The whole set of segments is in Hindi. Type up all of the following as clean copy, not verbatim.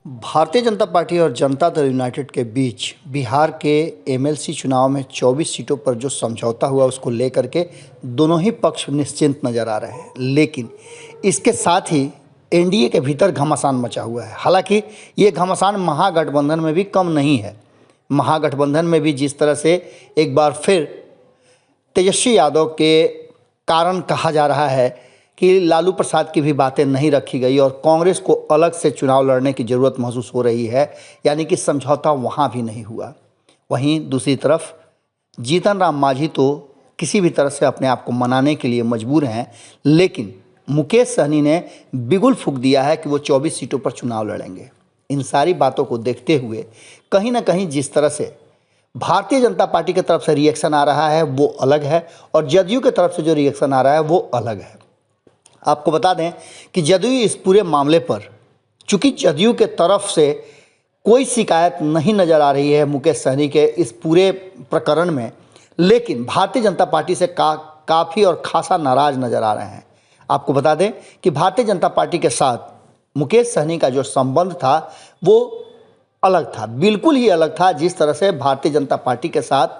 भारतीय जनता पार्टी और जनता दल यूनाइटेड के बीच बिहार के एमएलसी चुनाव में 24 सीटों पर जो समझौता हुआ उसको लेकर के दोनों ही पक्ष निश्चिंत नज़र आ रहे हैं। लेकिन इसके साथ ही एनडीए के भीतर घमासान मचा हुआ है। हालांकि ये घमासान महागठबंधन में भी कम नहीं है। महागठबंधन में भी जिस तरह से एक बार फिर तेजस्वी यादव के कारण कहा जा रहा है कि लालू प्रसाद की भी बातें नहीं रखी गई और कांग्रेस को अलग से चुनाव लड़ने की ज़रूरत महसूस हो रही है, यानी कि समझौता वहाँ भी नहीं हुआ। वहीं दूसरी तरफ जीतन राम मांझी तो किसी भी तरह से अपने आप को मनाने के लिए मजबूर हैं, लेकिन मुकेश सहनी ने बिगुल फूंक दिया है कि वो 24 सीटों पर चुनाव लड़ेंगे। इन सारी बातों को देखते हुए कहीं ना कहीं जिस तरह से भारतीय जनता पार्टी की तरफ से रिएक्शन आ रहा है वो अलग है और जदयू की तरफ से जो रिएक्शन आ रहा है वो अलग है। आपको बता दें कि जदयू इस पूरे मामले पर, चूंकि जदयू के तरफ से कोई शिकायत नहीं नज़र आ रही है मुकेश सहनी के इस पूरे प्रकरण में, लेकिन भारतीय जनता पार्टी से काफ़ी और खासा नाराज़ नज़र आ रहे हैं। आपको बता दें कि भारतीय जनता पार्टी के साथ मुकेश सहनी का जो संबंध था वो अलग था, बिल्कुल ही अलग था। जिस तरह से भारतीय जनता पार्टी के साथ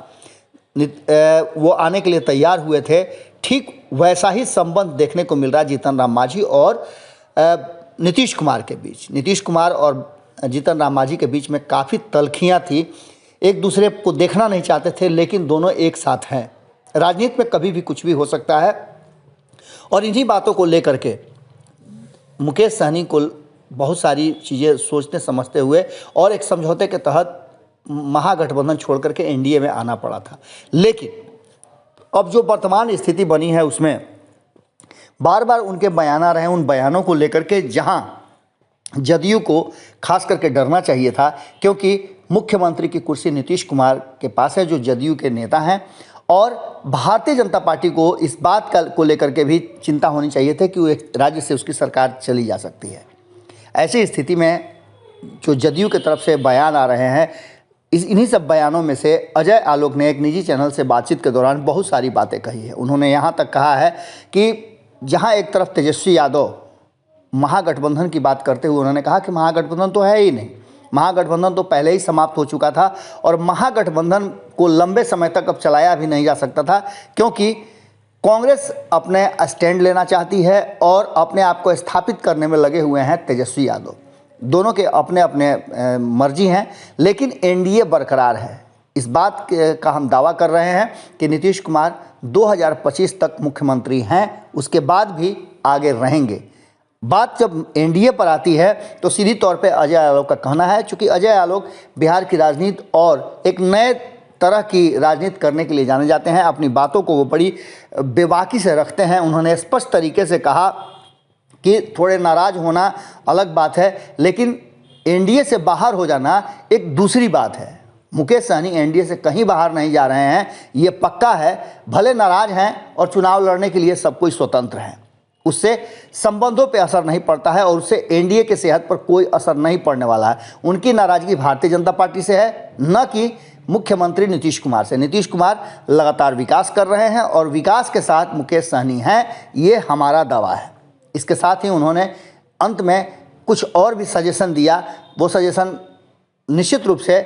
वो आने के लिए तैयार हुए थे, ठीक वैसा ही संबंध देखने को मिल रहा है जीतन राम मांझी और नीतीश कुमार के बीच। नीतीश कुमार और जीतन राम मांझी के बीच में काफ़ी तल्खियाँ थी, एक दूसरे को देखना नहीं चाहते थे, लेकिन दोनों एक साथ हैं। राजनीति में कभी भी कुछ भी हो सकता है और इन्हीं बातों को लेकर के मुकेश सहनी को बहुत सारी चीज़ें सोचते समझते हुए और एक समझौते के तहत महागठबंधन छोड़ करके एनडीए में आना पड़ा था। लेकिन अब जो वर्तमान स्थिति बनी है उसमें बार बार उनके बयान आ रहे हैं। उन बयानों को लेकर के जहां जदयू को खास करके डरना चाहिए था, क्योंकि मुख्यमंत्री की कुर्सी नीतीश कुमार के पास है जो जदयू के नेता हैं, और भारतीय जनता पार्टी को इस बात को लेकर के भी चिंता होनी चाहिए थी कि वो एक राज्य से उसकी सरकार चली जा सकती है। ऐसी स्थिति में जो जदयू की तरफ से बयान आ रहे हैं, इन्हीं सब बयानों में से अजय आलोक ने एक निजी चैनल से बातचीत के दौरान बहुत सारी बातें कही है। उन्होंने यहाँ तक कहा है कि जहाँ एक तरफ तेजस्वी यादव महागठबंधन की बात करते हुए उन्होंने कहा कि महागठबंधन तो है ही नहीं, महागठबंधन तो पहले ही समाप्त हो चुका था और महागठबंधन को लंबे समय तक अब चलाया भी नहीं जा सकता था, क्योंकि कांग्रेस अपने स्टैंड लेना चाहती है और अपने आप को स्थापित करने में लगे हुए हैं तेजस्वी यादव। दोनों के अपने अपने मर्जी हैं, लेकिन एनडीए बरकरार है। इस बात का हम दावा कर रहे हैं कि नीतीश कुमार 2025 तक मुख्यमंत्री हैं, उसके बाद भी आगे रहेंगे। बात जब एनडीए पर आती है तो सीधी तौर पे अजय आलोक का कहना है, चूँकि अजय आलोक बिहार की राजनीति और एक नए तरह की राजनीति करने के लिए जाने जाते हैं, अपनी बातों को वो बड़ी बेबाकी से रखते हैं। उन्होंने स्पष्ट तरीके से कहा कि थोड़े नाराज़ होना अलग बात है, लेकिन एनडीए से बाहर हो जाना एक दूसरी बात है। मुकेश सहनी एनडीए से कहीं बाहर नहीं जा रहे हैं, ये पक्का है। भले नाराज़ हैं और चुनाव लड़ने के लिए सब कोई स्वतंत्र हैं, उससे संबंधों पे असर नहीं पड़ता है और उससे एनडीए के सेहत पर कोई असर नहीं पड़ने वाला है। उनकी नाराज़गी भारतीय जनता पार्टी से है, न कि मुख्यमंत्री नीतीश कुमार से। नीतीश कुमार लगातार विकास कर रहे हैं और विकास के साथ मुकेश सहनी हैं, ये हमारा दावा है। इसके साथ ही उन्होंने अंत में कुछ और भी सजेशन दिया। वो सजेशन निश्चित रूप से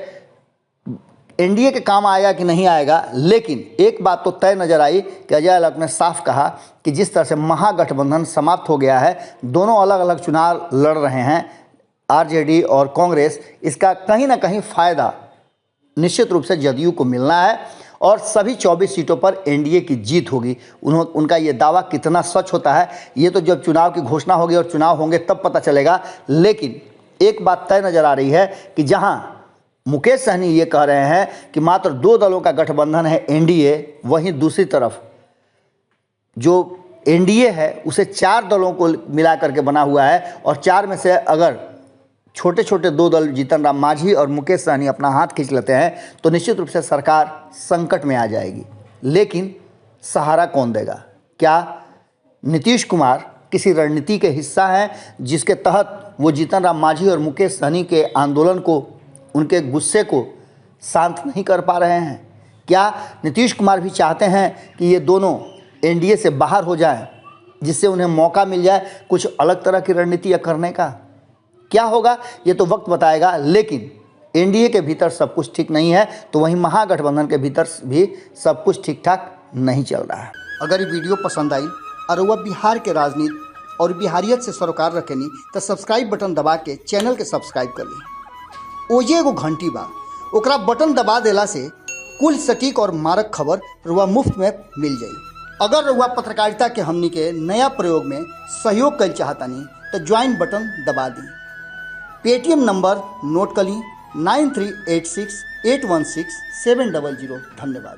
एनडीए के काम आएगा कि नहीं आएगा, लेकिन एक बात तो तय नज़र आई कि अजय आलोक ने साफ कहा कि जिस तरह से महागठबंधन समाप्त हो गया है, दोनों अलग अलग चुनाव लड़ रहे हैं आरजेडी और कांग्रेस, इसका कहीं ना कहीं फ़ायदा निश्चित रूप से जदयू को मिलना है और सभी 24 सीटों पर एनडीए की जीत होगी। उनका ये दावा कितना सच होता है ये तो जब चुनाव की घोषणा होगी और चुनाव होंगे तब पता चलेगा। लेकिन एक बात तय नज़र आ रही है कि जहां मुकेश सहनी ये कह रहे हैं कि मात्र 2 दलों का गठबंधन है एनडीए, वहीं दूसरी तरफ जो एनडीए है उसे 4 दलों को मिला करके बना हुआ है और 4 में से अगर छोटे छोटे 2 दल जीतन राम मांझी और मुकेश सहनी अपना हाथ खींच लेते हैं तो निश्चित रूप से सरकार संकट में आ जाएगी। लेकिन सहारा कौन देगा? क्या नीतीश कुमार किसी रणनीति के हिस्सा हैं जिसके तहत वो जीतन राम मांझी और मुकेश सहनी के आंदोलन को, उनके गुस्से को शांत नहीं कर पा रहे हैं? क्या नीतीश कुमार भी चाहते हैं कि ये दोनों एनडीए से बाहर हो जाएं, जिससे उन्हें मौका मिल जाए कुछ अलग तरह की रणनीति करने का? क्या होगा ये तो वक्त बताएगा, लेकिन एनडीए के भीतर सब कुछ ठीक नहीं है तो वहीं महागठबंधन के भीतर भी सब कुछ ठीक ठाक नहीं चल रहा है। अगर ये वीडियो पसंद आई और वह बिहार के राजनीति और बिहारियत से सरोकार रखेनी तो सब्सक्राइब बटन दबा के चैनल के सब्सक्राइब कर ली। ओजे एगो घंटी बा, ओकरा बटन दबा देला से कुल सटीक और मारक खबर रुआ मुफ्त में मिल जाई। अगर रुआ पत्रकारिता के हमनी के नया प्रयोग में सहयोग कर चाहतानी तो ज्वाइन बटन दबा दी। पेटीएम नंबर नोट कर ली 9386816700। धन्यवाद।